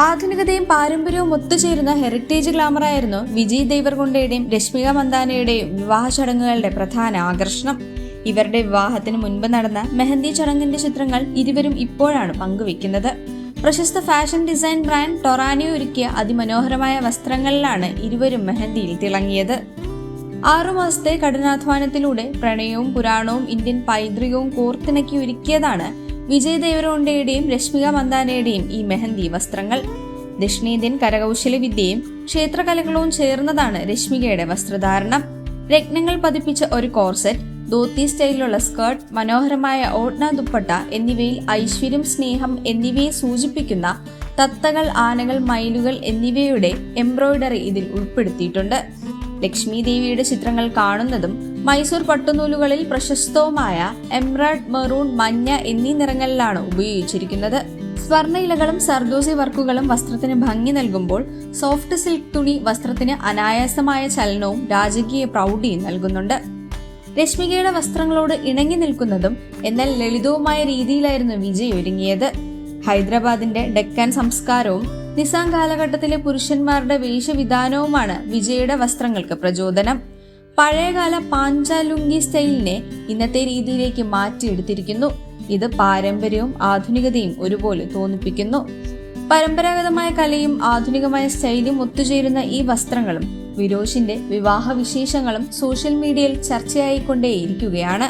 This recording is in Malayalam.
ആധുനികതയും പാരമ്പര്യവും ഒത്തുചേരുന്ന ഹെറിറ്റേജ് ഗ്ലാമറായിരുന്നു വിജയ് ദേവരകൊണ്ടയുടെയും രശ്മിക മന്ദാനയുടെയും വിവാഹ ചടങ്ങുകളുടെ പ്രധാന ആകർഷണം. ഇവരുടെ വിവാഹത്തിന് മുൻപ് നടന്ന മെഹന്തി ചടങ്ങിന്റെ ചിത്രങ്ങൾ ഇരുവരും ഇപ്പോഴാണ് പങ്കുവെക്കുന്നത്. പ്രശസ്ത ഫാഷൻ ഡിസൈൻ ബ്രാൻഡ് ടൊറാനിയോ ഒരുക്കിയ അതിമനോഹരമായ വസ്ത്രങ്ങളിലാണ് ഇരുവരും മെഹന്തിയിൽ തിളങ്ങിയത്. 6 മാസത്തെ കഠിനാധ്വാനത്തിലൂടെ പ്രണയവും പുരാണവും ഇന്ത്യൻ പൈതൃകവും കോർത്തിണക്കി ഒരുക്കിയതാണ് വിജയ് ദേവരകൊണ്ടയുടെയും രശ്മിക മന്ദാനയുടെയും ഈ മെഹന്തി വസ്ത്രങ്ങൾ. ദക്ഷിണേന്ത്യൻ കരകൗശല വിദ്യയും ക്ഷേത്രകലകളും ചേർന്നതാണ് രശ്മികയുടെ വസ്ത്രധാരണം. രത്നങ്ങൾ പതിപ്പിച്ച ഒരു കോർസെറ്റ്, ധോത്തി സ്റ്റൈലിലുള്ള സ്കേർട്ട്, മനോഹരമായ ഓട്ന ദുപ്പട്ട എന്നിവയിൽ ഐശ്വര്യം, സ്നേഹം എന്നിവയെ സൂചിപ്പിക്കുന്ന തത്തകൾ, ആനകൾ, മയിലുകൾ എന്നിവയുടെ എംബ്രോയിഡറി ഇതിൽ ഉൾപ്പെടുത്തിയിട്ടുണ്ട്. ലക്ഷ്മി ദേവിയുടെ ചിത്രങ്ങൾ കാണുന്നതും മൈസൂർ പട്ടുനൂലുകളിൽ പ്രശസ്തവുമായ എംറാൾഡ്, മെറൂൺ, മഞ്ഞ എന്നീ നിറങ്ങളിലാണ് ഉപയോഗിച്ചിരിക്കുന്നത്. സ്വർണ്ണ ഇലകളും സർദോസി വർക്കുകളും വസ്ത്രത്തിന് ഭംഗി നൽകുമ്പോൾ സോഫ്റ്റ് സിൽക്ക് തുണി വസ്ത്രത്തിന് അനായാസമായ ചലനവും രാജകീയ പ്രൗഢിയും നൽകുന്നുണ്ട്. രശ്മികയുടെ വസ്ത്രങ്ങളോട് ഇണങ്ങി നിൽക്കുന്നതും എന്നാൽ ലളിതവുമായ രീതിയിലായിരുന്നു വിജയ് ഒരുങ്ങിയത്. ഹൈദരാബാദിന്റെ ഡെക്കാൻ സംസ്കാരവും നിസാം കാലഘട്ടത്തിലെ പുരുഷന്മാരുടെ വേഷവിധാനവുമാണ് വിജയുടെ വസ്ത്രങ്ങൾക്ക് പ്രചോദനം. പഴയകാല പാഞ്ചാലുങ്കി സ്റ്റൈലിനെ ഇന്നത്തെ രീതിയിലേക്ക് മാറ്റിയെടുത്തിരിക്കുന്നു. ഇത് പാരമ്പര്യവും ആധുനികതയും ഒരുപോലെ തോന്നിപ്പിക്കുന്നു. പരമ്പരാഗതമായ കലയും ആധുനികമായ സ്റ്റൈലും ഒത്തുചേരുന്ന ഈ വസ്ത്രങ്ങളും വിരോഷിന്റെ വിവാഹ വിശേഷങ്ങളും സോഷ്യൽ മീഡിയയിൽ ചർച്ചയായിക്കൊണ്ടേയിരിക്കുകയാണ്.